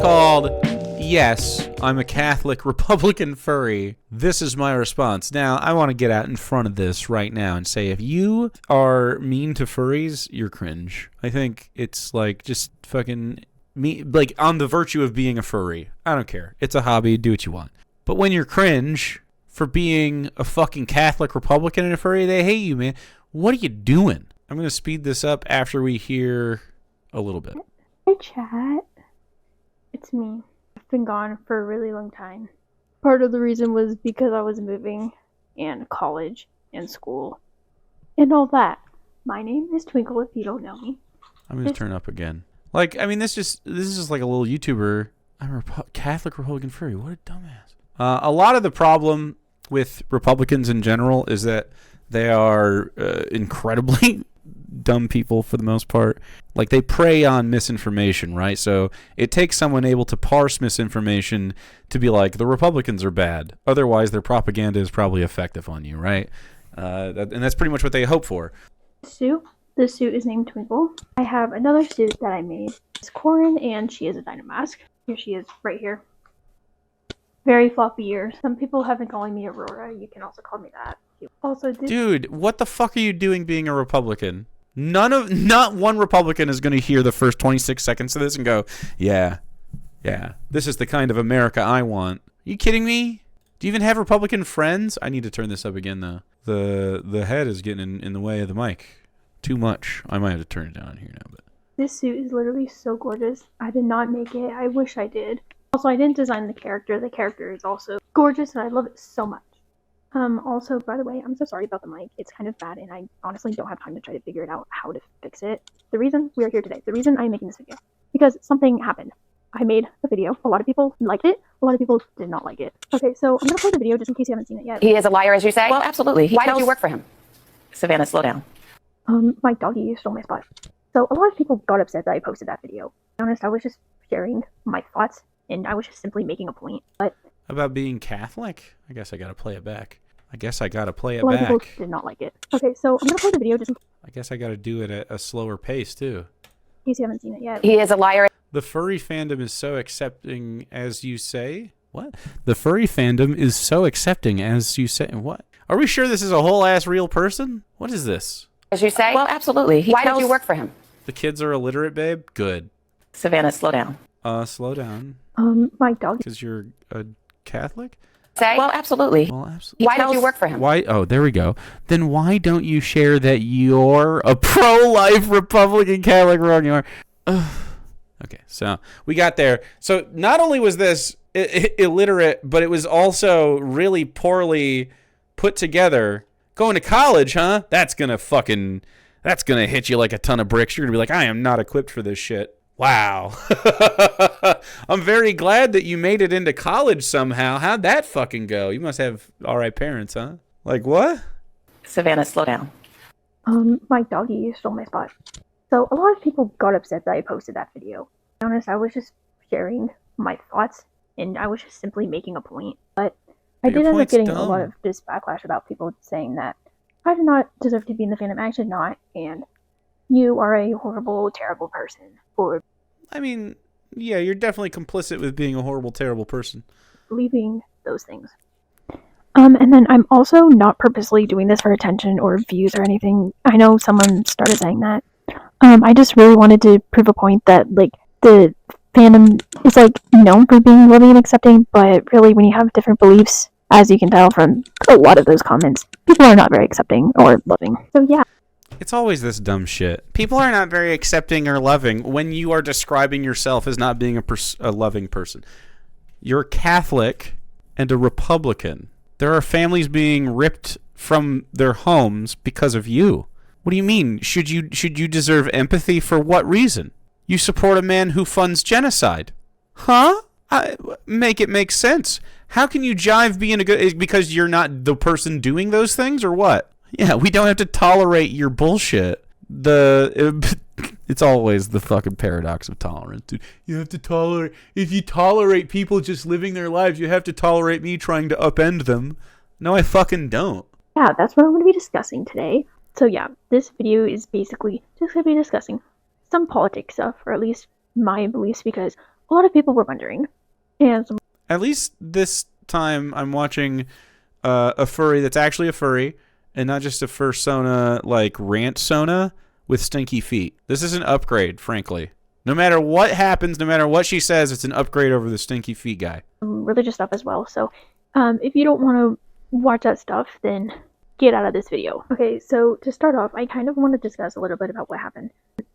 called Yes, I'm a Catholic Republican Furry. This is my response. Now, I want to get out in front of this right now and say if you are mean to furries, you're cringe. I think it's like just fucking me, like on the virtue of being a furry. I don't care. It's a hobby. Do what you want. But when you're cringe for being a fucking Catholic Republican and a furry, they hate you, man. What are you doing? I'm going to speed this up after we hear a little bit. Hey, chat. It's me. I've been gone for a really long time. Part of the reason was because I was moving, and college, and school, and all that. My name is Twinkle if you don't know me. I'm going to turn up again. Like, I mean, this is just like a little YouTuber. I'm a Catholic Republican Furry. What a dumbass. A lot of the problem with Republicans in general is that they are incredibly dumb people for the most part. Like, they prey on misinformation, right? So it takes someone able to parse misinformation to be like, the Republicans are bad. Otherwise, their propaganda is probably effective on you, right? And that's pretty much what they hope for. This suit is named Twinkle. I have another suit that I made. It's Corin, and she is a Dynamask. Here she is, right here. Very floppy ears. Some people have been calling me Aurora. You can also call me that. Also, dude, what the fuck are you doing being a Republican? Not one Republican is going to hear the first 26 seconds of this and go, yeah, this is the kind of America I want. Are you kidding me? Do you even have Republican friends? I need to turn this up again, though. The head is getting in the way of the mic. Too much. I might have to turn it down here now. But this suit is literally so gorgeous. I did not make it. I wish I did. Also, I didn't design the character. The character is also gorgeous, and I love it so much. Also, by the way, I'm so sorry about the mic. It's kind of bad, and I honestly don't have time to try to figure it out how to fix it. The reason we are here today, the reason I'm making this video, because something happened. I made the video. A lot of people liked it. A lot of people did not like it. Okay, so I'm going to play the video just in case you haven't seen it yet. He is a liar, as you say? Well, absolutely. Why did you work for him? Savannah, slow down. My doggy stole my spot. So a lot of people got upset that I posted that video. To be honest, I was just sharing my thoughts, and I was just simply making a point. But about being Catholic? I guess I gotta play it back. A lot of people did not like it. Okay, so I'm gonna play the video just in I guess I gotta do it at a slower pace, too. In case you haven't seen it yet. He is a liar. The furry fandom is so accepting, as you say. What? The furry fandom is so accepting, as you say. What? Are we sure this is a whole-ass real person? What is this? As you say? Well, absolutely. Why did you work for him? The kids are illiterate, babe? Good. Savannah, slow down. Slow down. My dog. Because you're a Catholic? Say? Well, absolutely. Why did you work for him? Why? Oh, there we go. Then why don't you share that you're a pro-life Republican Catholic? Wrong you are. Okay, so we got there. So not only was this illiterate, but it was also really poorly put together. Going to college, huh? That's gonna hit you like a ton of bricks. You're gonna be like, I am not equipped for this shit. Wow. I'm very glad that you made it into college somehow. How'd that fucking go? You must have all right parents, huh? Like what? Savannah, slow down. My doggy stole my spot. So a lot of people got upset that I posted that video. To be honest, I was just sharing my thoughts, and I was just simply making a point. But I did end up getting a lot of this backlash about people saying that I did not deserve to be in the fandom. I should not, and you are a horrible, terrible person. I mean, yeah, you're definitely complicit with being a horrible, terrible person. Believing those things. And then I'm also not purposely doing this for attention or views or anything. I know someone started saying that. I just really wanted to prove a point that, like, the fandom is, like, known for being loving and accepting, but really when you have different beliefs, as you can tell from a lot of those comments, people are not very accepting or loving. So yeah. It's always this dumb shit. People are not very accepting or loving when you are describing yourself as not being a loving person. You're Catholic and a Republican. There are families being ripped from their homes because of you. What do you mean? Should you deserve empathy for what reason? You support a man who funds genocide. Huh? Make it make sense. How can you jive being a good... Because you're not the person doing those things, or what? Yeah, we don't have to tolerate your bullshit. It's always the fucking paradox of tolerance, dude. You have to tolerate... If you tolerate people just living their lives, you have to tolerate me trying to upend them. No, I fucking don't. Yeah, that's what I'm going to be discussing today. So yeah, this video is basically just going to be discussing some politics stuff, or at least my beliefs, because a lot of people were wondering. And At least this time I'm watching a furry that's actually a furry and not just a fursona like rant sona with stinky feet. This is an upgrade, frankly. No matter what happens, no matter what she says, it's an upgrade over the stinky feet guy. religious stuff as well. So if you don't want to watch that stuff, then get out of this video. Okay, so to start off, I kind of want to discuss a little bit about what happened.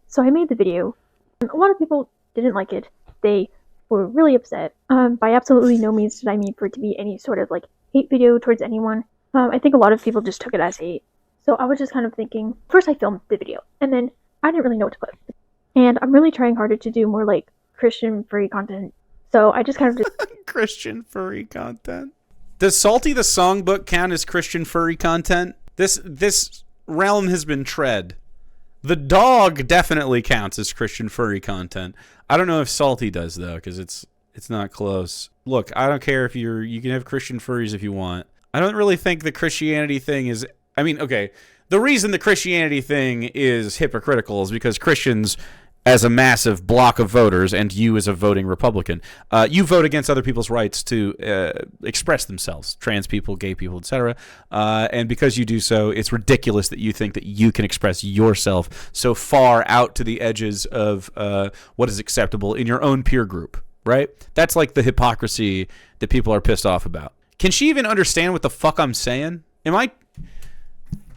So I made the video. A lot of people didn't like it. They were really upset. By absolutely no means did I mean for it to be any sort of like hate video towards anyone. I think a lot of people just took it as hate. So I was just kind of thinking, first I filmed the video, and then I didn't really know what to put. And I'm really trying harder to do more like Christian furry content. So I just kind of just Christian furry content. Does Salty the Songbook count as Christian furry content? This realm has been tread. The dog definitely counts as Christian furry content. I don't know if Salty does though, because it's not close. Look, I don't care if you can have Christian furries if you want. I don't really think the Christianity thing is. I mean, okay, the reason the Christianity thing is hypocritical is because Christians, as a massive block of voters, and you as a voting Republican, you vote against other people's rights to express themselves, trans people, gay people, etc. And because you do so, it's ridiculous that you think that you can express yourself so far out to the edges of what is acceptable in your own peer group, right? That's like the hypocrisy that people are pissed off about. Can she even understand what the fuck I'm saying? Am I...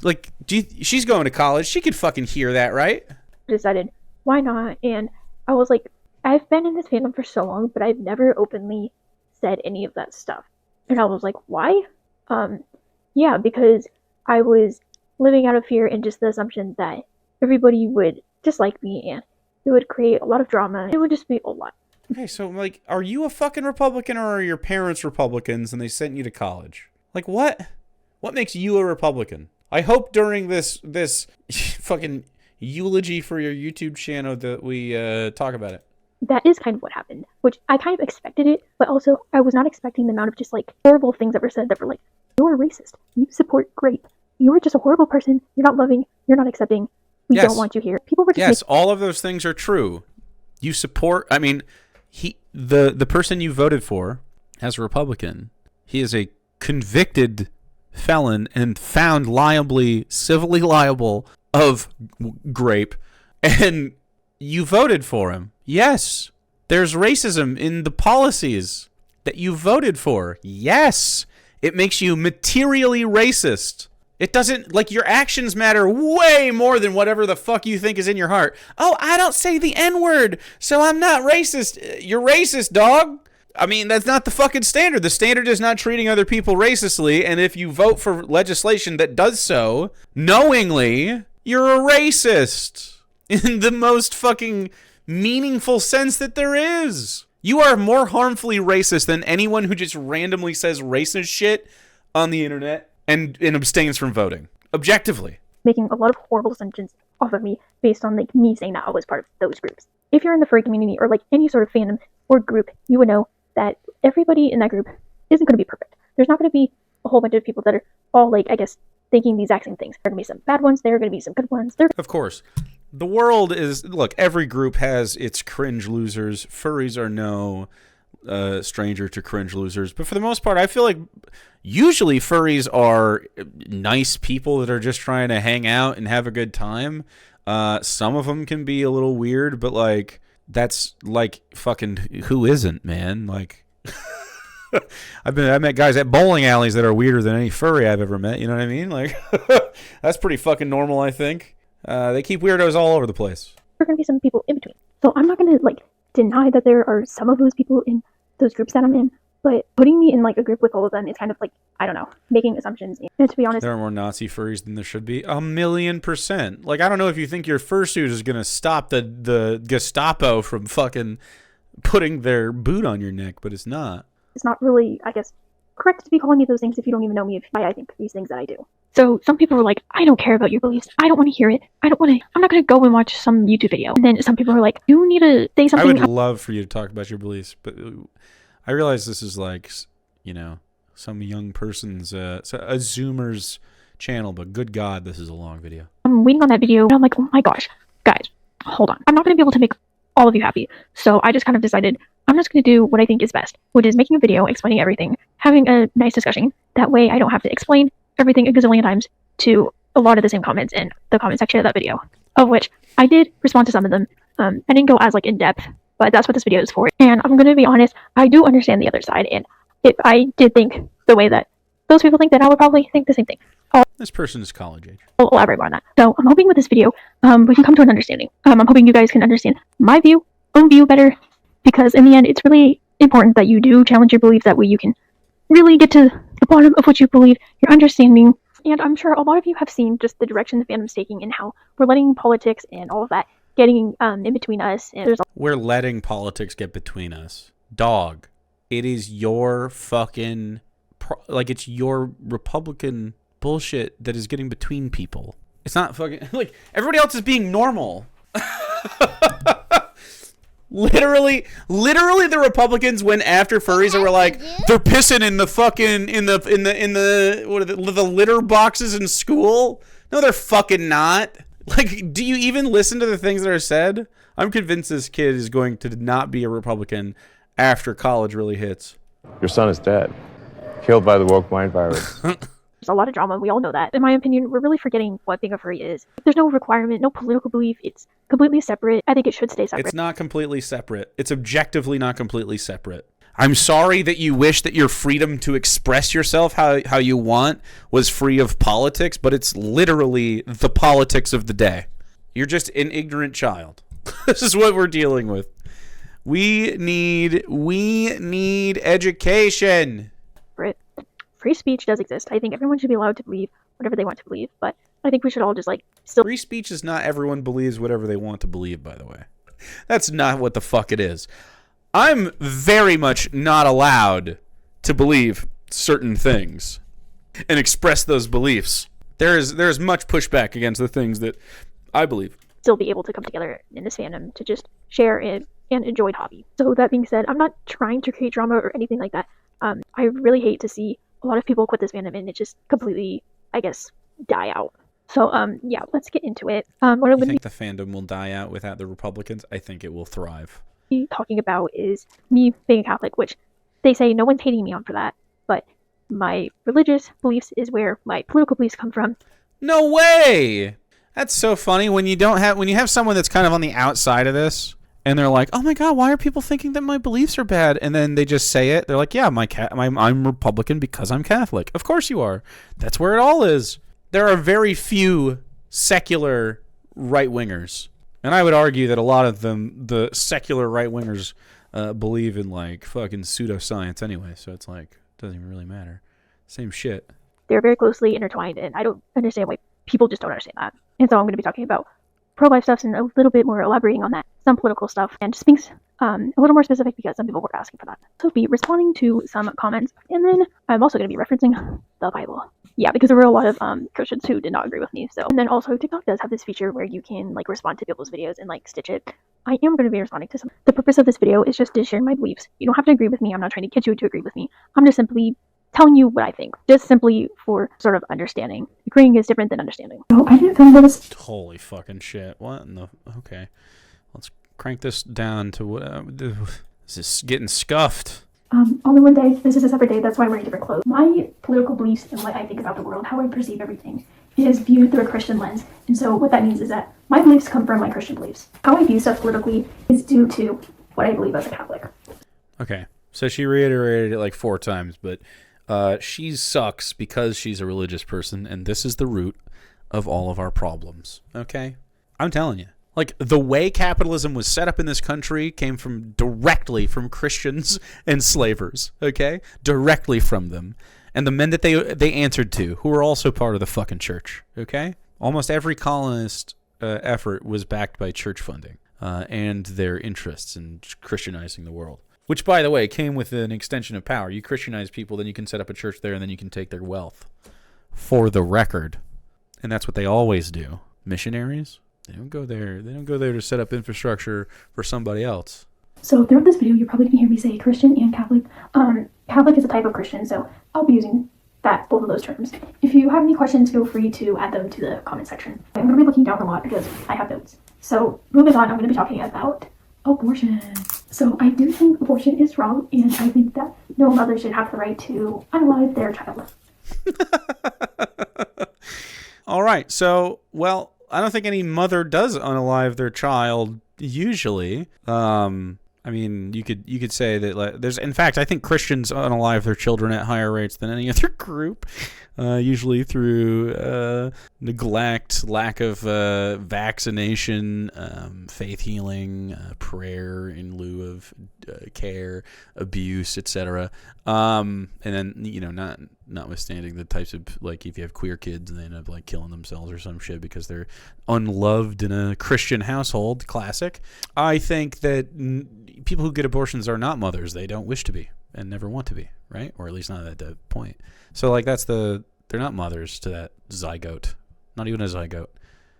Like, she's going to college. She could fucking hear that, right? decided, why not? And I was like, I've been in this fandom for so long, but I've never openly said any of that stuff. And I was like, why? Yeah, because I was living out of fear and just the assumption that everybody would dislike me and it would create a lot of drama. It would just be a lot. Okay, so, like, are you a fucking Republican or are your parents Republicans and they sent you to college? Like, what? What makes you a Republican? I hope during this fucking eulogy for your YouTube channel that we talk about it. That is kind of what happened, which I kind of expected it, but also I was not expecting the amount of just like horrible things that were said that were like, you're a racist, you support rape, you're just a horrible person, you're not loving, you're not accepting, we don't want you here. People were just all of those things are true. You support, I mean, the person you voted for as a Republican, he is a convicted felon and found civilly liable of grape, and you voted for him. Yes, there's racism in the policies that you voted for. Yes, it makes you materially racist. It doesn't, like, your actions matter way more than whatever the fuck you think is in your heart. Oh, I don't say the N-word, so I'm not racist. You're racist, dog. I mean, that's not the fucking standard. The standard is not treating other people racistly, and if you vote for legislation that does so, knowingly, you're a racist. In the most fucking meaningful sense that there is. You are more harmfully racist than anyone who just randomly says racist shit on the internet and abstains from voting. Objectively. making a lot of horrible assumptions off of me based on like me saying that I was part of those groups. If you're in the furry community or like any sort of fandom or group, you would know that everybody in that group isn't going to be perfect. There's not going to be a whole bunch of people that are all like, I guess, thinking the exact same things. There are going to be some bad ones. There are going to be some good ones. Of course. The world is, look, every group has its cringe losers. Furries are no stranger to cringe losers. But for the most part, I feel like usually furries are nice people that are just trying to hang out and have a good time. Some of them can be a little weird, but like, that's like fucking who isn't, man? Like, I met guys at bowling alleys that are weirder than any furry I've ever met. You know what I mean? Like, that's pretty fucking normal, I think. They keep weirdos all over the place. There are going to be some people in between. So I'm not going to like deny that there are some of those people in those groups that I'm in, but putting me in like a group with all of them is kind of like, I don't know, making assumptions. And to be honest, there are more Nazi furries than there should be. 1,000,000%. Like, I don't know if you think your fursuit is going to stop the Gestapo from fucking putting their boot on your neck, but it's not. It's not really, I guess, correct to be calling me those things if you don't even know me, if I think these things that I do. So some people were like, I don't care about your beliefs. I don't want to hear it. I'm not going to go and watch some YouTube video. And then some people are like, you need to say something. I would love for you to talk about your beliefs, but I realize this is like, you know, some young person's, a Zoomer's channel, but good God, this is a long video. I'm waiting on that video, and I'm like, oh my gosh, guys, hold on. I'm not going to be able to make all of you happy. So I just kind of decided, I'm just going to do what I think is best, which is making a video, explaining everything, having a nice discussion. That way I don't have to explain everything a gazillion times to a lot of the same comments in the comment section of that video, of which I did respond to some of them. I didn't go as in depth, but that's what this video is for. And I'm going to be honest, I do understand the other side, and if I did think the way that those people think, then I would probably think the same thing. This person is college age. I'll elaborate more on that. So I'm hoping with this video, we can come to an understanding. I'm hoping you guys can understand my own view better, because in the end, it's really important that you do challenge your beliefs. That way you can really get to the bottom of what you believe, your understanding. And I'm sure a lot of you have seen just the direction the fandom's taking and how we're letting politics and all of that getting in between us. And we're letting politics get between us. Dog, it is your fucking... it's your Republican bullshit that is getting between people. It's not fucking... everybody else is being normal. Literally, the Republicans went after furries and were like, they're pissing in the fucking in the litter boxes in school. No, they're fucking not. Do you even listen to the things that are said? I'm convinced this kid is going to not be a Republican after college really hits. Your son is dead, killed by the woke mind virus. There's a lot of drama. We all know that. In my opinion, we're really forgetting what being a furry is. There's no requirement, no political belief. It's completely separate. I think it should stay separate. It's not completely separate. It's objectively not completely separate. I'm sorry that you wish that your freedom to express yourself how you want was free of politics, but it's literally the politics of the day. You're just an ignorant child. This is what we're dealing with. We need education. Free speech does exist. I think everyone should be allowed to believe whatever they want to believe, but I think we should all just still... Free speech is not everyone believes whatever they want to believe, by the way. That's not what the fuck it is. I'm very much not allowed to believe certain things and express those beliefs. There is much pushback against the things that I believe. Still be able to come together in this fandom to just share and enjoy the hobby. So that being said, I'm not trying to create drama or anything like that. I really hate to see a lot of people quit this fandom and it just completely, I guess, die out. So, yeah, let's get into it. What I'm going to think the fandom will die out without the Republicans? I think it will thrive. Be talking about is me being a Catholic, which they say no one's hating me on for that, but my religious beliefs is where my political beliefs come from. No way! That's so funny when you have someone that's kind of on the outside of this. And they're like, oh my God, why are people thinking that my beliefs are bad? And then they just say it. They're like, yeah, I'm Republican because I'm Catholic. Of course you are. That's where it all is. There are very few secular right-wingers. And I would argue that a lot of them, the secular right-wingers, believe in fucking pseudoscience anyway. So it's doesn't even really matter. Same shit. They're very closely intertwined, and I don't understand why people just don't understand that. And so I'm going to be talking about pro-life stuff and a little bit more elaborating on that, some political stuff, and just being a little more specific because some people were asking for that. So I'll be responding to some comments, and then I'm also going to be referencing the Bible. Yeah, because there were a lot of Christians who did not agree with me. So, and then also TikTok does have this feature where you can respond to people's videos and stitch it. I am going to be responding to some. The purpose of this video is just to share my beliefs. You don't have to agree with me. I'm not trying to get you to agree with me. I'm just simply telling you what I think, just simply for sort of understanding. Agreeing is different than understanding. No, I didn't film this. Holy fucking shit! What in the? Okay, let's crank this down to what? This is getting scuffed. Only one day. This is a separate day. That's why I'm wearing different clothes. My political beliefs and what I think about the world, how I perceive everything, is viewed through a Christian lens. And so what that means is that my beliefs come from my Christian beliefs. How I view stuff politically is due to what I believe as a Catholic. Okay, so she reiterated it 4 times, but. She sucks because she's a religious person, and this is the root of all of our problems. Okay? I'm telling you. The way capitalism was set up in this country came directly from Christians and slavers. Okay? Directly from them. And the men that they answered to, who were also part of the fucking church. Okay? Almost every colonist effort was backed by church funding and their interests in Christianizing the world. Which, by the way, came with an extension of power. You Christianize people, then you can set up a church there, and then you can take their wealth. For the record. And that's what they always do. Missionaries, they don't go there. They don't go there to set up infrastructure for somebody else. So throughout this video, you're probably going to hear me say Christian and Catholic. Catholic is a type of Christian, so I'll be using both of those terms. If you have any questions, feel free to add them to the comment section. I'm going to be looking down a lot because I have notes. So moving on, I'm going to be talking about abortion. So I do think abortion is wrong, and I think that no mother should have the right to unalive their child. All right. So, well, I don't think any mother does unalive their child usually. I mean, you could say that there's, in fact, I think Christians unalive their children at higher rates than any other group, usually through neglect, lack of vaccination, faith healing, prayer in lieu of care, abuse, etc. And then, notwithstanding the types of, like, if you have queer kids and they end up like killing themselves or some shit because they're unloved in a Christian household, classic. I think that people who get abortions are not mothers. They don't wish to be and never want to be, right? Or at least not at that point. So, like, they're not mothers to that zygote. Not even a zygote.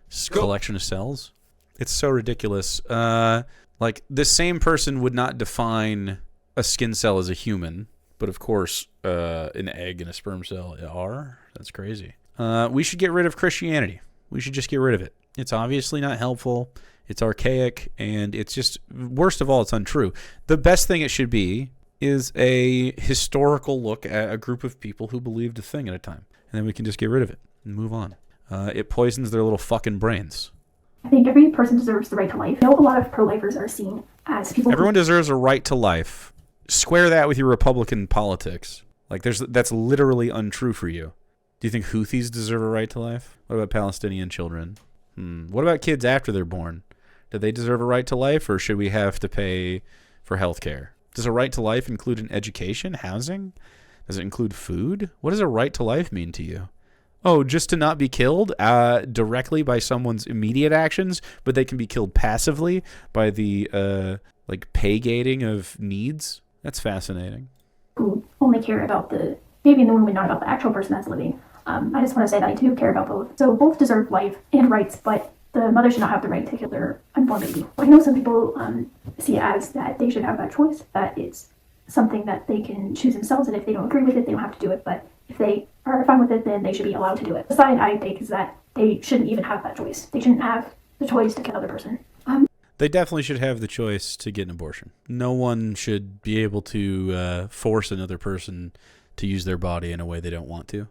Just a collection of cells. It's so ridiculous. Like, the same person would not define a skin cell as a human, but of course, an egg and a sperm cell are. That's crazy. We should get rid of Christianity. We should just get rid of it. It's obviously not helpful. It's archaic, and it's just, worst of all, it's untrue. The best thing it should be is a historical look at a group of people who believed a thing at a time. And then we can just get rid of it and move on. It poisons their little fucking brains. I think every person deserves the right to life. I know a lot of pro-lifers are seen as people... Everyone deserves a right to life. Square that with your Republican politics. Like, that's literally untrue for you. Do you think Houthis deserve a right to life? What about Palestinian children? What about kids after they're born? Do they deserve a right to life, or should we have to pay for health care? Does a right to life include an education, housing? Does it include food? What does a right to life mean to you? Oh, just to not be killed directly by someone's immediate actions, but they can be killed passively by the pay gating of needs? That's fascinating. Who only care about the baby in the womb and not about the actual person that's living. I just want to say that I do care about both. So both deserve life and rights, but the mother should not have the right to kill their unborn baby. I know some people see it as that they should have that choice, that it's something that they can choose themselves, and if they don't agree with it, they don't have to do it. But if they are fine with it, then they should be allowed to do it. The side I take is that they shouldn't even have that choice. They shouldn't have the choice to kill another person. They definitely should have the choice to get an abortion. No one should be able to force another person to use their body in a way they don't want to.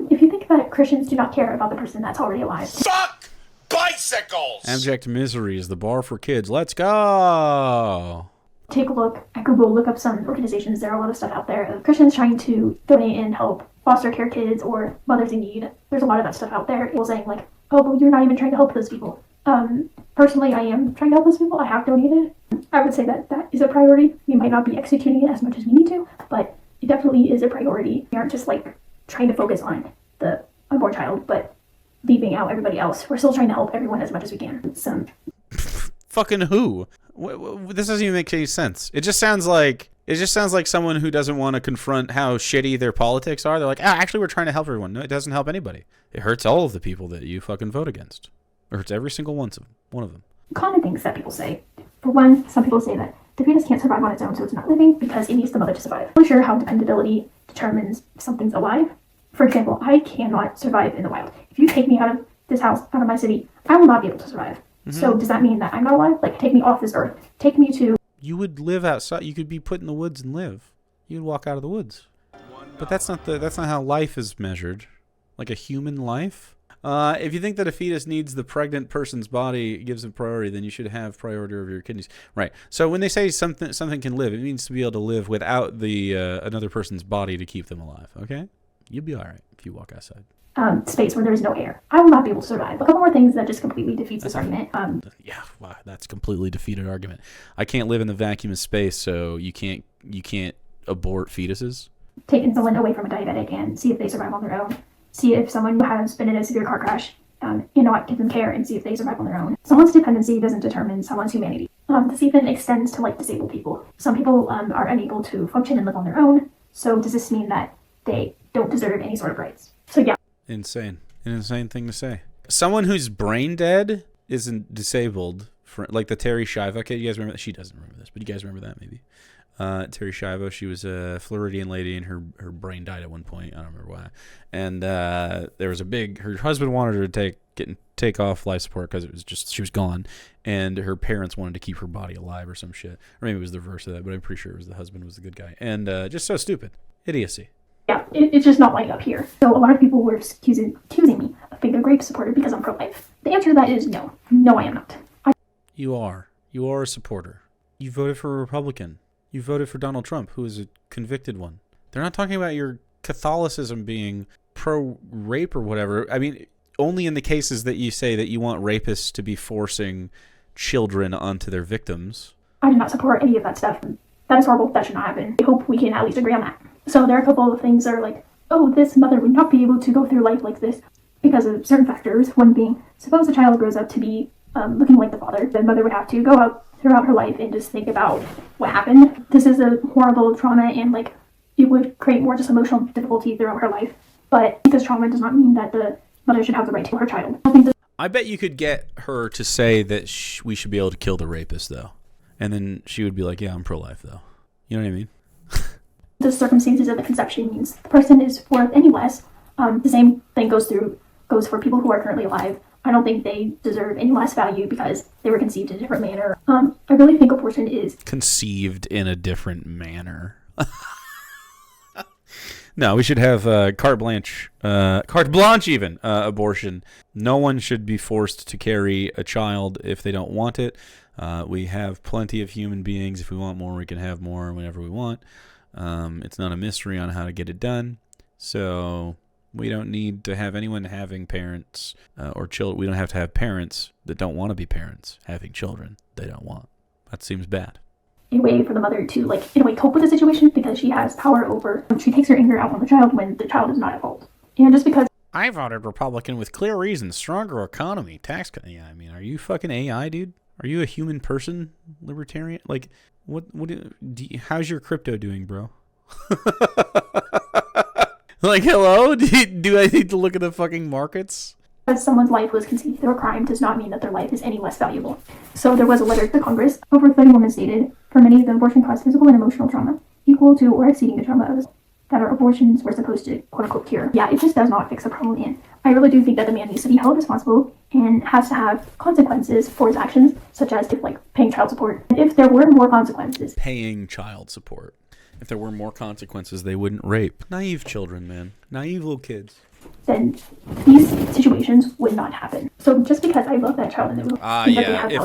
If you think that Christians do not care about the person that's already alive... Fuck bicycles! Abject misery is the bar for kids. Let's go! Take a look at Google, look up some organizations. There are a lot of stuff out there of Christians trying to donate and help foster care kids or mothers in need. There's a lot of that stuff out there. People saying like, oh, but you're not even trying to help those people. Personally, I am trying to help those people. I have donated. I would say that that is a priority. We might not be executing it as much as we need to, but it definitely is a priority. We aren't just like trying to focus on the unborn child, but leaving out everybody else. We're still trying to help everyone as much as we can. Fucking who? This doesn't even make any sense. It just sounds like someone who doesn't want to confront how shitty their politics are. They're like, actually, we're trying to help everyone. No, it doesn't help anybody. It hurts all of the people that you fucking vote against. It hurts every single one of them. Common things that people say. For one, some people say that the fetus can't survive on its own, so it's not living because it needs the mother to survive. I'm not sure how dependability determines if something's alive. For example, I cannot survive in the wild. If you take me out of this house, out of my city, I will not be able to survive. Mm-hmm. So does that mean that I'm not alive? Like, take me off this earth. Take me to... You would live outside. You could be put in the woods and live. You'd walk out of the woods. But that's not how life is measured. Like a human life. If you think that a fetus needs the pregnant person's body, gives it priority, then you should have priority over your kidneys. Right. So when they say something can live, it means to be able to live without the another person's body to keep them alive. Okay? You'll be all right if you walk outside. Space where there is no air. I will not be able to survive. A couple more things that just completely defeats this argument. Yeah, wow, that's completely defeated argument. I can't live in the vacuum of space, so you can't abort fetuses. Take insulin away from a diabetic and see if they survive on their own. See if someone has been in a severe car crash and not give them care and see if they survive on their own. Someone's dependency doesn't determine someone's humanity. This even extends to like disabled people. Some people are unable to function and live on their own. So does this mean that they don't deserve any sort of rights? So yeah. Insane. An insane thing to say. Someone who's brain dead isn't disabled. For, like the Terry Shiva kid. You guys remember that? She doesn't remember this, but you guys remember that maybe. Terry Schiavo. She was a Floridian lady, and her brain died at one point. I don't remember why. And there was her husband wanted her to take off life support because it was just she was gone, and her parents wanted to keep her body alive or some shit. Or maybe it was the reverse of that, but I'm pretty sure it was the husband was the good guy. And just so stupid, idiocy. Yeah, it's just not lining up here. So a lot of people were accusing me of being a grape supporter because I'm pro-life. The answer to that is no. No, I am not. You are a supporter. You voted for a Republican. You voted for Donald Trump, who is a convicted one. They're not talking about your Catholicism being pro-rape or whatever. I mean, only in the cases that you say that you want rapists to be forcing children onto their victims. I do not support any of that stuff. That is horrible. That should not happen. I hope we can at least agree on that. So there are a couple of things that are like, oh, this mother would not be able to go through life like this because of certain factors. One being, suppose the child grows up to be looking like the father. The mother would have to go out throughout her life and just think about what happened. This is a horrible trauma, and like it would create more just emotional difficulty throughout her life. But this trauma does not mean that the mother should have the right to her child. I bet you could get her to say that we should be able to kill the rapist, though. And then she would be like, yeah, I'm pro-life, though. You know what I mean? The circumstances of the conception means the person is worth any less. The same thing goes for people who are currently alive. I don't think they deserve any less value because they were conceived in a different manner. I really think abortion is conceived in a different manner. No, we should have carte blanche even, abortion. No one should be forced to carry a child if they don't want it. We have plenty of human beings. If we want more, we can have more whenever we want. It's not a mystery on how to get it done. So we don't need to have anyone having parents or children. We don't have to have parents that don't want to be parents having children they don't want. That seems bad. A way for the mother to, like, in a way cope with the situation because she has power over. She takes her anger out on the child when the child is not at fault. And just because I voted Republican with clear reasons, stronger economy, tax cut. Yeah, I mean, are you fucking AI, dude? Are you a human person, libertarian? Like, how's your crypto doing, bro? Like, hello? Do I need to look at the fucking markets? someone's life was conceived through a crime does not mean that their life is any less valuable. So there was a letter to Congress. Over 30 women stated, for many, the abortion caused physical and emotional trauma, equal to or exceeding the trauma that our abortions were supposed to, quote-unquote, cure. Yeah, it just does not fix the problem, and I really do think that the man needs to be held responsible and has to have consequences for his actions, such as, like, paying child support. If there were more consequences... Paying child support. If there were more consequences, they wouldn't rape. Naive children, man. Naive little kids. Then these situations would not happen. So just because I love that child and it will... yeah, if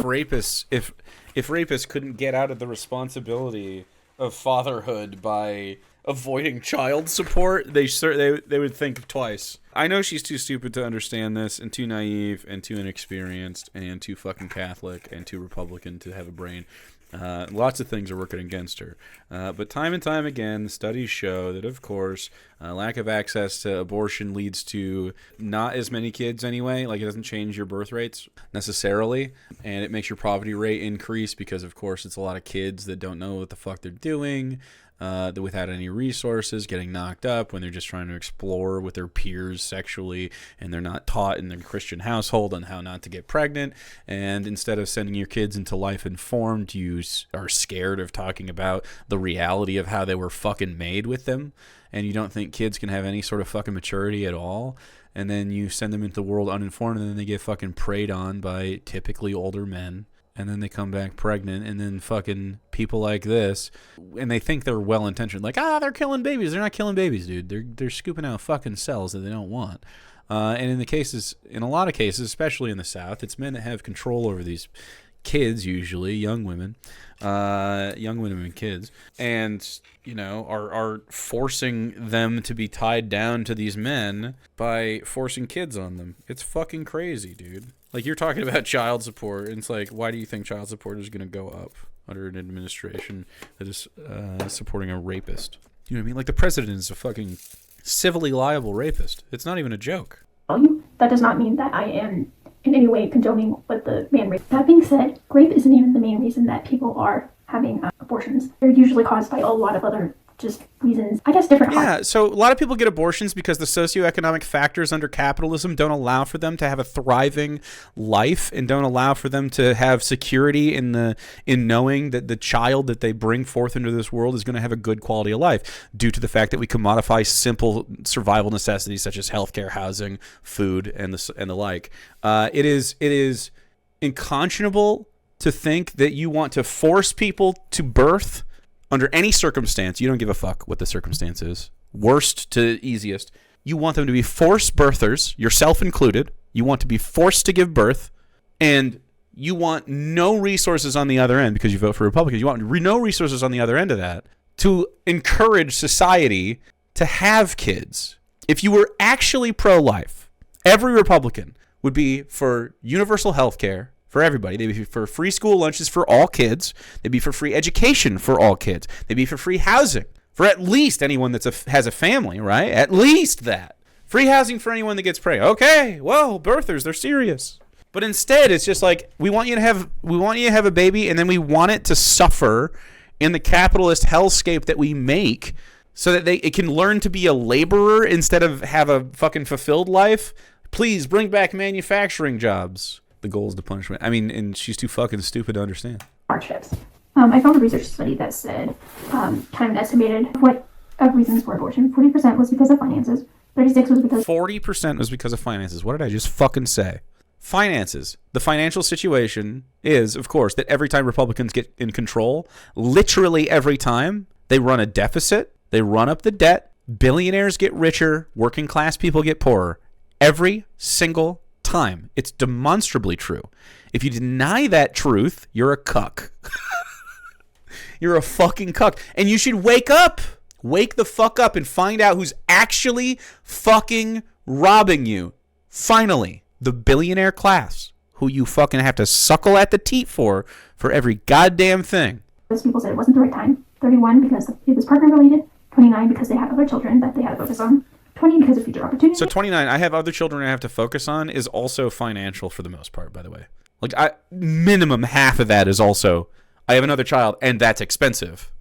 rapists couldn't get out of the responsibility of fatherhood by avoiding child support, they would think twice. I know she's too stupid to understand this, and too naive, and too inexperienced, and too fucking Catholic, and too Republican to have a brain. Lots of things are working against her. But time and time again, studies show that, of course, lack of access to abortion leads to not as many kids anyway. Like, it doesn't change your birth rates necessarily, and it makes your poverty rate increase because, of course, it's a lot of kids that don't know what the fuck they're doing. Without any resources, getting knocked up when they're just trying to explore with their peers sexually, and they're not taught in their Christian household on how not to get pregnant. And instead of sending your kids into life informed, you are scared of talking about the reality of how they were fucking made with them, and you don't think kids can have any sort of fucking maturity at all. And then you send them into the world uninformed, and then they get fucking preyed on by typically older men. And then they come back pregnant, and then fucking people like this, and they think they're well-intentioned. Like, they're killing babies. They're not killing babies, dude. They're scooping out fucking cells that they don't want. And in a lot of cases, especially in the South, it's men that have control over these kids, usually young women and kids, and are forcing them to be tied down to these men by forcing kids on them. It's fucking crazy, dude. Like, you're talking about child support, and it's like, why do you think child support is going to go up under an administration that is supporting a rapist? You know what I mean? Like, the president is a fucking civilly liable rapist. It's not even a joke. That does not mean that I am in any way condoning what the man raped. That being said, rape isn't even the main reason that people are having abortions. They're usually caused by a lot of other just reasons, I guess, different. Yeah, so a lot of people get abortions because the socioeconomic factors under capitalism don't allow for them to have a thriving life and don't allow for them to have security in knowing that the child that they bring forth into this world is going to have a good quality of life due to the fact that we commodify simple survival necessities such as healthcare, housing, food, and the like. It is unconscionable to think that you want to force people to birth under any circumstance. You don't give a fuck what the circumstance is. Worst to easiest. You want them to be forced birthers, yourself included. You want to be forced to give birth, and you want no resources on the other end because you vote for Republicans. You want no resources on the other end of that to encourage society to have kids. If you were actually pro-life, every Republican would be for universal health care for everybody. They'd be for free school lunches for all kids. They'd be for free education for all kids. They'd be for free housing for at least anyone has a family, right? At least that. Free housing for anyone that gets pregnant. Okay, whoa, birthers, they're serious. But instead, it's just like we want you to have a baby, and then we want it to suffer in the capitalist hellscape that we make, so that it can learn to be a laborer instead of have a fucking fulfilled life. Please bring back manufacturing jobs. The goal is to punish. I mean, and she's too fucking stupid to understand. Hardships. I found a research study that said, kind of estimated what of reasons for abortion. 40% was because of finances. 36 was because 40% was because of finances. What did I just fucking say? Finances. The financial situation is, of course, that every time Republicans get in control, literally every time, they run a deficit, they run up the debt, billionaires get richer, working class people get poorer. Every single time. It's demonstrably true. If you deny that truth, you're a cuck. You're a fucking cuck. And you should wake up. Wake the fuck up and find out who's actually fucking robbing you. Finally, the billionaire class, who you fucking have to suckle at the teat for every goddamn thing. Those people said it wasn't the right time. 31 because it was partner related. 29 because they had other children that they had to focus on. 20 because of future opportunity. So 29, I have other children I have to focus on, is also financial for the most part, by the way. Like, minimum half of that is also, I have another child, and that's expensive.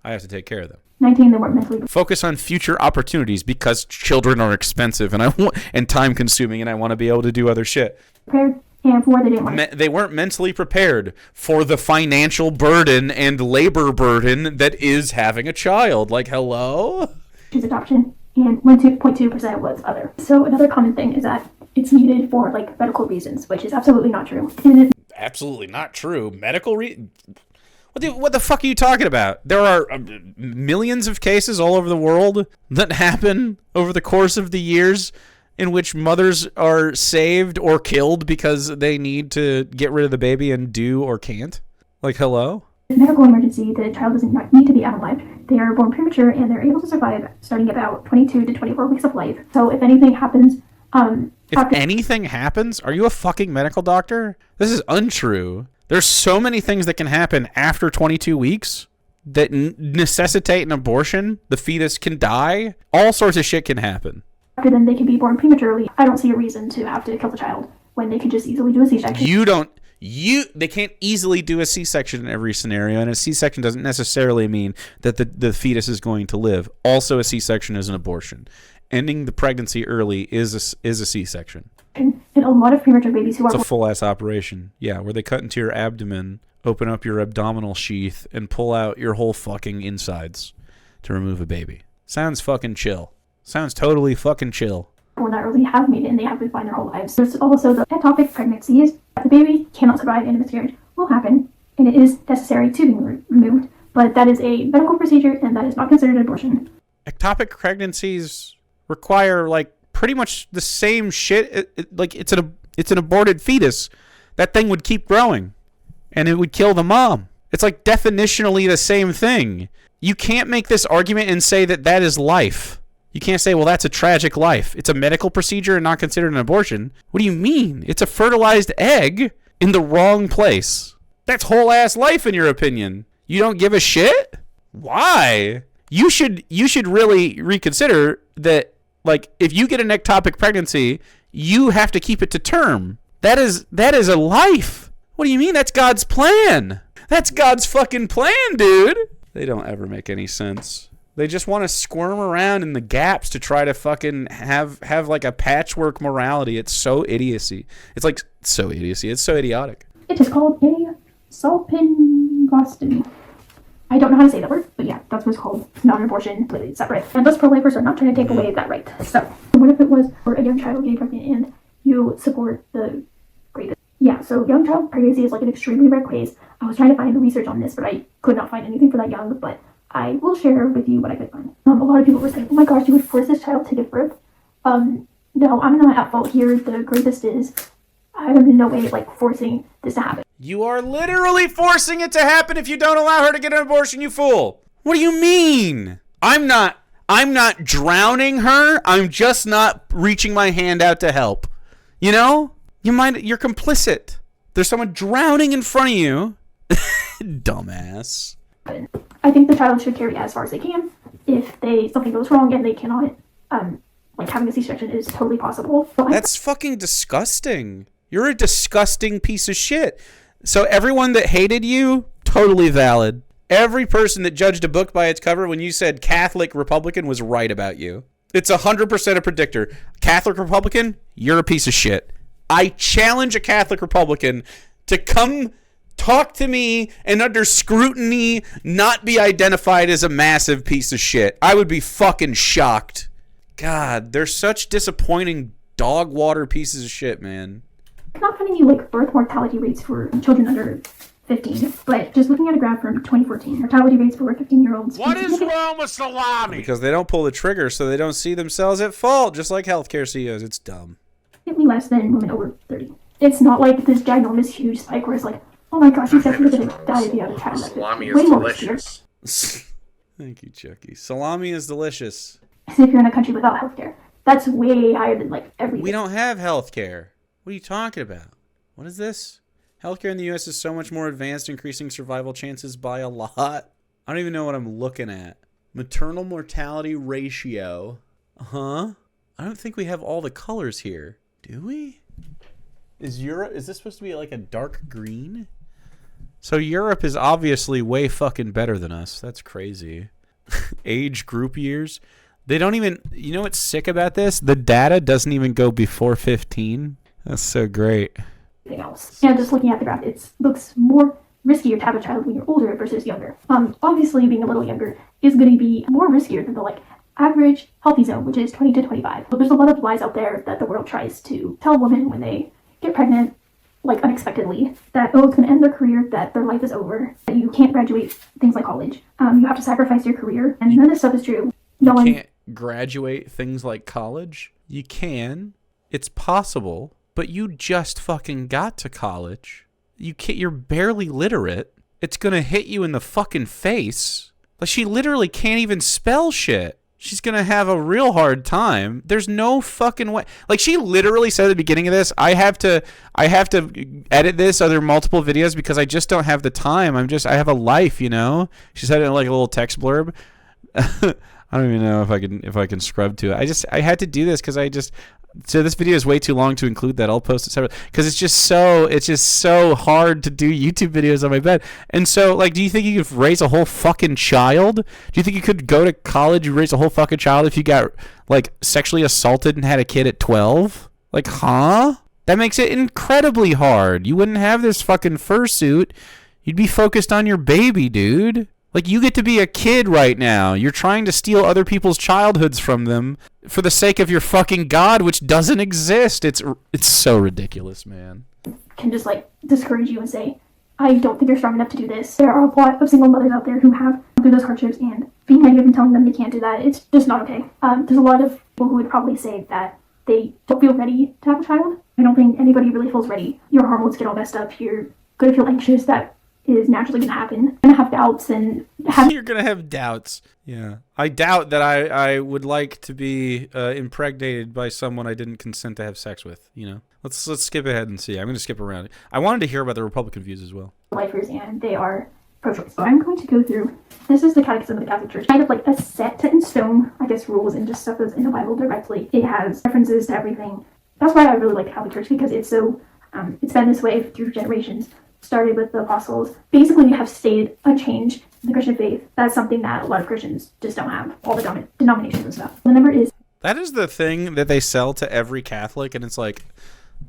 I have to take care of them. 19, they weren't mentally focus on future opportunities because children are expensive and time consuming, and I want to be able to do other shit. Prepared, and 4, they didn't want They weren't mentally prepared for the financial burden and labor burden that is having a child. Like, hello? Choose adoption. And 1.2% was other. So another common thing is that it's needed for like medical reasons, which is absolutely not true. Absolutely not true. Medical what the fuck are you talking about? There are millions of cases all over the world that happen over the course of the years in which mothers are saved or killed because they need to get rid of the baby and do or can't. Like, hello? Medical emergency, the child doesn't need to be unalived. They are born premature and they're able to survive starting about 22 to 24 weeks of life. So if anything happens, anything happens? Are you a fucking medical doctor? This is untrue. There's so many things that can happen after 22 weeks that necessitate an abortion. The fetus can die. All sorts of shit can happen. After then, they can be born prematurely. I don't see a reason to have to kill the child when they could just easily do a C-section. They can't easily do a C-section in every scenario, and a C-section doesn't necessarily mean that the fetus is going to live. Also, a C-section is an abortion. Ending the pregnancy early is a C-section. And a lot of premature babies who are... It's a full-ass operation. Yeah, where they cut into your abdomen, open up your abdominal sheath, and pull out your whole fucking insides to remove a baby. Sounds fucking chill. Sounds totally fucking chill. Or that early have made it and they have been fine their whole lives. There's also the ectopic pregnancies. The baby cannot survive and a miscarriage will happen, and it is necessary to be removed, but that is a medical procedure and that is not considered an abortion. Ectopic pregnancies require like pretty much the same shit. It's an aborted fetus. That thing would keep growing and it would kill the mom. It's like definitionally the same thing. You can't make this argument and say that is life. You can't say, well, that's a tragic life. It's a medical procedure and not considered an abortion. What do you mean? It's a fertilized egg in the wrong place. That's whole ass life in your opinion. You don't give a shit? Why? You should really reconsider that, like, if you get an ectopic pregnancy, you have to keep it to term. That is a life. What do you mean? That's God's plan. That's God's fucking plan, dude. They don't ever make any sense. They just want to squirm around in the gaps to try to fucking have like a patchwork morality. It's so idiocy. It's like so idiocy. It's so idiotic. It is called a salpingostomy. I don't know how to say that word, but yeah, that's what it's called. It's not an abortion, completely separate. And those pro-lifers are not trying to take away that right. So, what if it was for a young child getting pregnant and you support the rapist? Yeah, so young child pregnancy is like an extremely rare case. I was trying to find research on this, but I could not find anything for that young, but I will share with you what I could find. A lot of people were saying, oh my gosh, you would force this child to give birth? No, I'm not at fault here. The rapist is. I'm in no way, like, forcing this to happen. You are literally forcing it to happen if you don't allow her to get an abortion, you fool. What do you mean? I'm not drowning her. I'm just not reaching my hand out to help. You know? You're complicit. There's someone drowning in front of you. Dumbass. I think the child should carry as far as they can. If something goes wrong and they cannot, like, having a C-section is totally possible. That's fucking disgusting. You're a disgusting piece of shit. So everyone that hated you, totally valid. Every person that judged a book by its cover when you said Catholic Republican was right about you. It's 100% a predictor. Catholic Republican, you're a piece of shit. I challenge a Catholic Republican to come talk to me and under scrutiny not be identified as a massive piece of shit. I would be fucking shocked. God, they're such disappointing dog water pieces of shit, man. I'm not finding you like birth mortality rates for children under 15, but just looking at a graph from 2014, mortality rates for 15-year-olds. What is wrong with salami? Because they don't pull the trigger, so they don't see themselves at fault, just like healthcare CEOs. It's dumb. Less than women over 30. It's not like this ginormous huge spike where it's like, oh my gosh, you said you're going to die if you have a child. Salami is delicious. Thank you, Chucky. Salami is delicious. As if you're in a country without healthcare. That's way higher than like everything. We don't have healthcare. What are you talking about? What is this? Healthcare in the U.S. is so much more advanced, increasing survival chances by a lot. I don't even know what I'm looking at. Maternal mortality ratio. I don't think we have all the colors here. Do we? Is this supposed to be like a dark green? So Europe is obviously way fucking better than us. That's crazy. Age group years. They don't even, you know what's sick about this? The data doesn't even go before 15. That's so great. Else. And just looking at the graph, it looks more riskier to have a child when you're older versus younger. Obviously being a little younger is going to be more riskier than the like average healthy zone, which is 20 to 25. But there's a lot of lies out there that the world tries to tell women when they get pregnant, like unexpectedly, that it's going to end their career, that their life is over, that you can't graduate things like college. You have to sacrifice your career, and none of this stuff is true. You can't graduate things like college. You can. It's possible. But you just fucking got to college. You're barely literate. It's gonna hit you in the fucking face. Like, she literally can't even spell shit. She's gonna have a real hard time. There's no fucking way. Like, she literally said at the beginning of this, I have to edit this. Are there multiple videos because I just don't have the time. I have a life, you know. She said it in like a little text blurb. I don't even know if I can scrub to it. I had to do this because so this video is way too long to include that. I'll post it separately because it's just so hard to do YouTube videos on my bed. And so, like, do you think you could raise a whole fucking child? Do you think you could go to college and raise a whole fucking child if you got like sexually assaulted and had a kid at 12? Like, huh? That makes it incredibly hard. You wouldn't have this fucking fursuit. You'd be focused on your baby, dude. Like, you get to be a kid right now. You're trying to steal other people's childhoods from them for the sake of your fucking God, which doesn't exist. It's so ridiculous, man. Can just, like, discourage you and say, I don't think you're strong enough to do this. There are a lot of single mothers out there who have gone through those hardships, and being negative and telling them they can't do that, it's just not okay. There's a lot of people who would probably say that they don't feel ready to have a child. I don't think anybody really feels ready. Your hormones get all messed up. You're going to feel anxious. That is naturally going to happen. You're going to have doubts and You're going to have doubts. Yeah. I doubt that I would like to be impregnated by someone I didn't consent to have sex with, you know. Let's skip ahead and see. I'm going to skip around. I wanted to hear about the Republican views as well. Lifers, and they are pro-choice. So I'm going to go through, this is the Catechism of the Catholic Church, kind of like a set in stone, I guess, rules and just stuff that's in the Bible directly. It has references to everything. That's why I really like the Catholic Church, because it's so, it's been this way through generations. Started with the apostles. Basically, we have stayed unchanged the Christian faith. That's something that a lot of Christians just don't have, all the denominations and stuff. The number is... That is the thing that they sell to every Catholic, and it's like,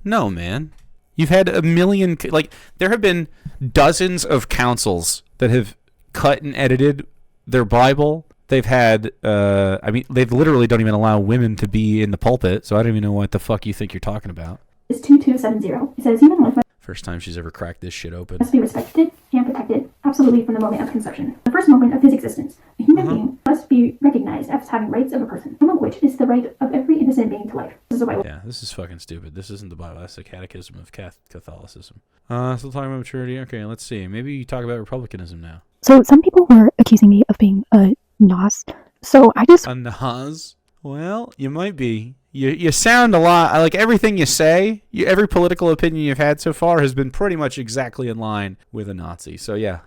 no, man. You've had a million... Like, there have been dozens of councils that have cut and edited their Bible. They've had... they literally don't even allow women to be in the pulpit, so I don't even know what the fuck you think you're talking about. Is 2270. It says, human life First time she's ever cracked this shit open. must be respected and protected absolutely from the moment of conception. The first moment of his existence, a human being must be recognized as having rights of a person, among which is the right of every innocent being to life. This is the Bible. Yeah, this is fucking stupid. This isn't the Bible. That's the Catechism of Catholicism. Still talking about maturity? Okay, let's see. Maybe you talk about republicanism now. So some people were accusing me of being a Nos. So I just... A Nas? Well, you might be. You sound a lot like everything you say. Every political opinion you've had so far has been pretty much exactly in line with a Nazi. So yeah,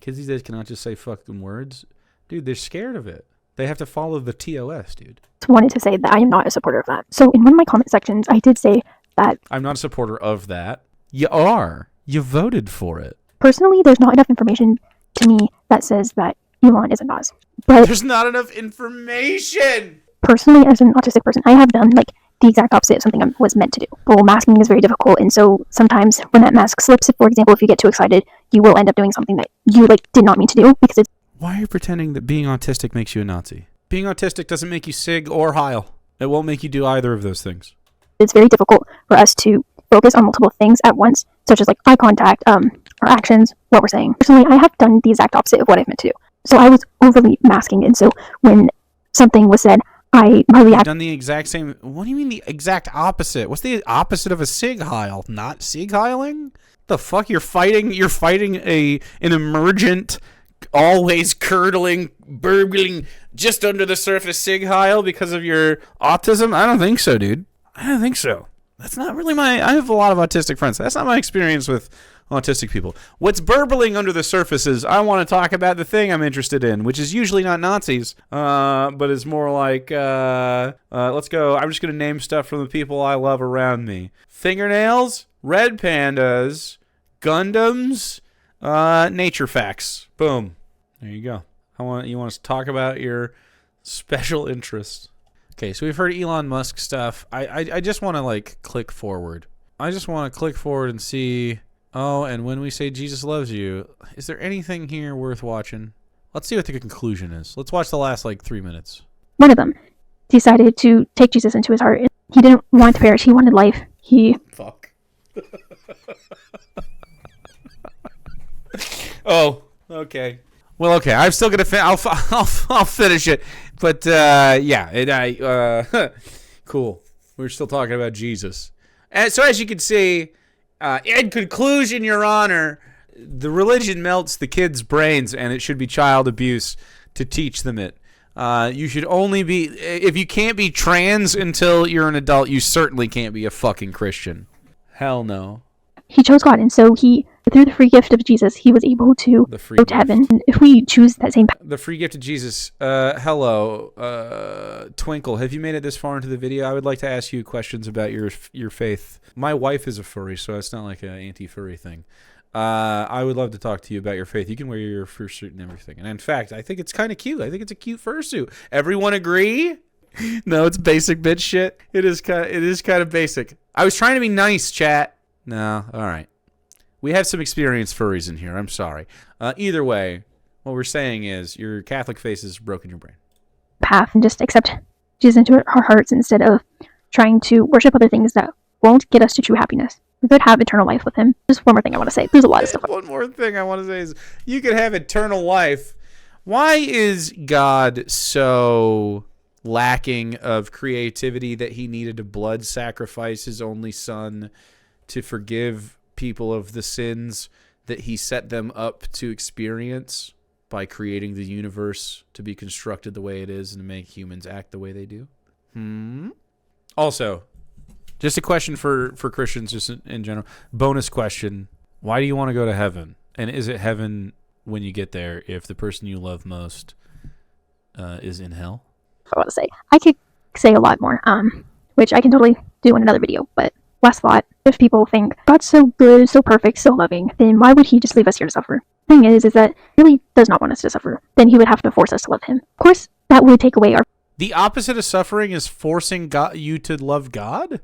kids these days cannot just say fucking words, dude. They're scared of it. They have to follow the TOS, dude. wanted to say that I am not a supporter of that. So in one of my comment sections, I did say that I'm not a supporter of that. You are. You voted for it. Personally, there's not enough information to me that says that Elon is a Nos. But there's not enough information. Personally, as an autistic person, I have done like the exact opposite of something I was meant to do. Well, masking is very difficult, and so sometimes when that mask slips, for example, if you get too excited, you will end up doing something that you did not mean to do because it's... Why are you pretending that being autistic makes you a Nazi? Being autistic doesn't make you Sig or Heil. It won't make you do either of those things. It's very difficult for us to focus on multiple things at once, such as eye contact, our actions, what we're saying. Personally, I have done the exact opposite of what I've meant to do. So I was overly masking, and so when something was said, my reaction... You've done the exact same... What do you mean the exact opposite? What's the opposite of a Sig Heil? Not Sig Heiling? The fuck? You're fighting an emergent, always curdling, burbling, just under the surface Sig Heil because of your autism? I don't think so, dude. I don't think so. That's not really I have a lot of autistic friends. That's not my experience with autistic people. What's burbling under the surface is I want to talk about the thing I'm interested in, which is usually not Nazis, but is more like, let's go. I'm just going to name stuff from the people I love around me. Fingernails, red pandas, Gundams, nature facts. Boom. There you go. You want us to talk about your special interests. Okay, so we've heard Elon Musk stuff. I just want to click forward. I just want to click forward and see... Oh, and when we say Jesus loves you, is there anything here worth watching? Let's see what the conclusion is. Let's watch the last 3 minutes. One of them decided to take Jesus into his heart. He didn't want to perish. He wanted life. Fuck. Oh, okay. Well, okay. I'm still gonna. I'll finish it. But yeah. Cool. We're still talking about Jesus. And so as you can see. In conclusion, Your Honor, the religion melts the kids' brains, and it should be child abuse to teach them it. You should only be... If you can't be trans until you're an adult, you certainly can't be a fucking Christian. Hell no. He chose God, and so through the free gift of Jesus, he was able to go to heaven. And if we choose that same path... The free gift of Jesus. Hello, Twinkle. Have you made it this far into the video? I would like to ask you questions about your faith. My wife is a furry, so it's not like an anti-furry thing. I would love to talk to you about your faith. You can wear your fursuit and everything. And in fact, I think it's kind of cute. I think it's a cute fursuit. Everyone agree? No, it's basic bitch shit. It is kind of basic. I was trying to be nice, chat. No, all right. We have some experienced furries in here. I'm sorry. Either way, what we're saying is your Catholic faith has broken your brain. Path and just accept Jesus into our hearts instead of trying to worship other things that won't get us to true happiness. We could have eternal life with him. Just one more thing I want to say. There's a lot of stuff. One more thing I want to say is you could have eternal life. Why is God so lacking of creativity that he needed to blood sacrifice his only son to forgive people of the sins that he set them up to experience by creating the universe to be constructed the way it is and to make humans act the way they do? Also, just a question for Christians just in general. Bonus question. Why do you want to go to heaven? And is it heaven when you get there if the person you love most is in hell? I want to say. I could say a lot more, which I can totally do in another video, but last thought, if people think God's so good, so perfect, so loving, then why would he just leave us here to suffer? Thing is that he really does not want us to suffer. Then he would have to force us to love him. Of course, that would take away our... The opposite of suffering is forcing you to love God?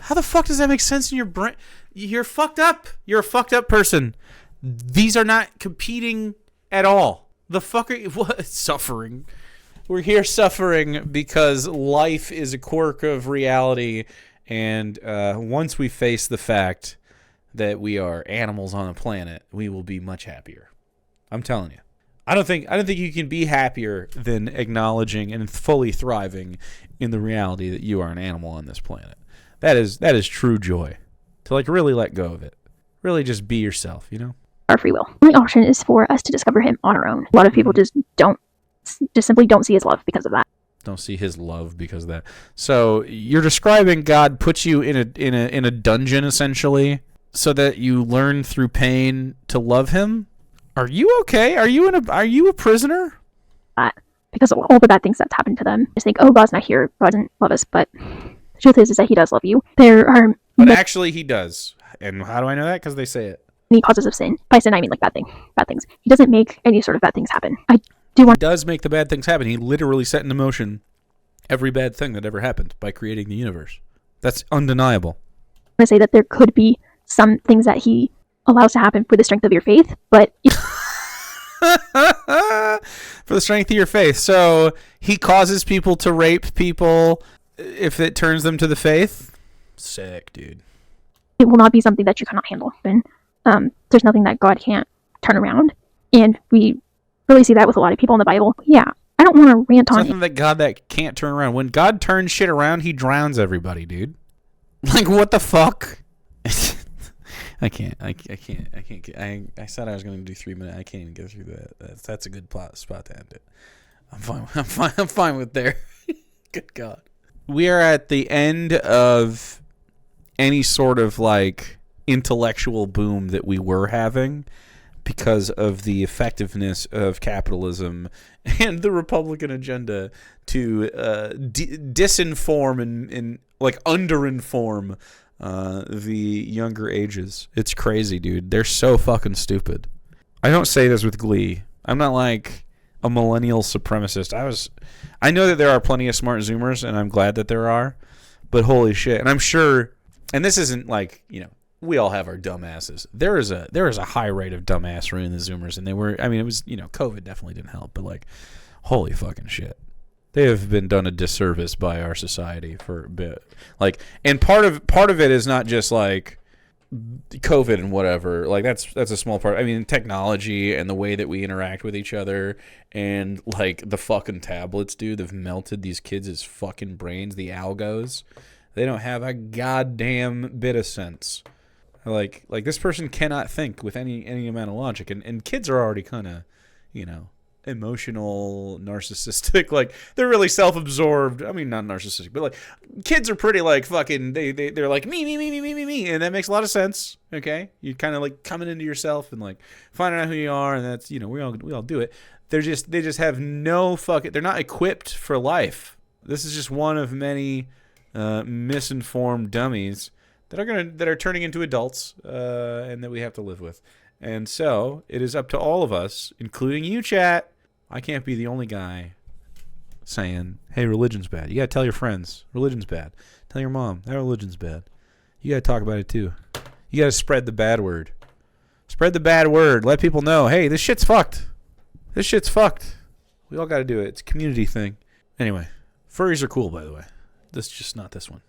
How the fuck does that make sense in your brain? You're fucked up. You're a fucked up person. These are not competing at all. The fuck are you... What? Suffering. We're here suffering because life is a quirk of reality, and once we face the fact that we are animals on a planet, we will be much happier. I'm telling you. I don't think you can be happier than acknowledging and fully thriving in the reality that you are an animal on this planet. That is true joy. To like really let go of it. Really just be yourself, you know? Our free will. The only option is for us to discover him on our own. A lot of people just simply don't see his love because of that. Don't see his love because of that. So you're describing God puts you in a dungeon essentially, so that you learn through pain to love him. Are you okay? Are you a prisoner? Because of all the bad things that's happened to them. Just think, oh, God's not here. God doesn't love us. But the truth is that he does love you. There are actually he does. And how do I know that? Because they say it. many causes of sin. By sin, I mean like bad things. He doesn't make any sort of bad things happen. He does make the bad things happen. He literally set into motion every bad thing that ever happened by creating the universe. That's undeniable. I say that there could be some things that he allows to happen for the strength of your faith, but for the strength of your faith. So he causes people to rape people if it turns them to the faith. Sick, dude. It will not be something that you cannot handle. And there's nothing that God can't turn around, and we really see that with a lot of people in the Bible. Yeah, I don't want to rant on something that God that can't turn around. When God turns shit around, he drowns everybody, dude. Like, what the fuck? I can't. I said I was going to do 3 minutes. I can't even get through that. That's a good spot to end it. I'm fine with there. Good God. We are at the end of any sort of like intellectual boom that we were having because of the effectiveness of capitalism and the Republican agenda to disinform and like underinform the younger ages. It's crazy, dude. They're so fucking stupid. I don't say this with glee. I'm not like a millennial supremacist. I know that there are plenty of smart Zoomers, and I'm glad that there are, but holy shit. And I'm sure, and this isn't like, you know, we all have our dumbasses. There is a high rate of dumbassery in the Zoomers, and it was, you know, COVID definitely didn't help, but like, holy fucking shit. They have been done a disservice by our society for a bit. Like, and part of it is not just like COVID and whatever. Like that's a small part. I mean, technology and the way that we interact with each other, and like the fucking tablets, dude, have melted these kids' fucking brains. The algos, they don't have a goddamn bit of sense. Like this person cannot think with any amount of logic, and kids are already kind of, you know, emotional, narcissistic. Like, they're really self-absorbed. I mean, not narcissistic, but like kids are pretty like fucking they're like me, and that makes a lot of sense. Okay, you kind of like coming into yourself and like finding out who you are, and that's, you know, we all do it. They just have no fucking, they're not equipped for life. This is just one of many misinformed dummies that are turning into adults, and that we have to live with. And so it is up to all of us, including you, chat. I can't be the only guy saying, hey, religion's bad. You got to tell your friends, religion's bad. Tell your mom, that religion's bad. You got to talk about it too. You got to spread the bad word. Spread the bad word. Let people know, hey, this shit's fucked. This shit's fucked. We all got to do it. It's a community thing. Anyway, furries are cool, by the way. This is just not this one.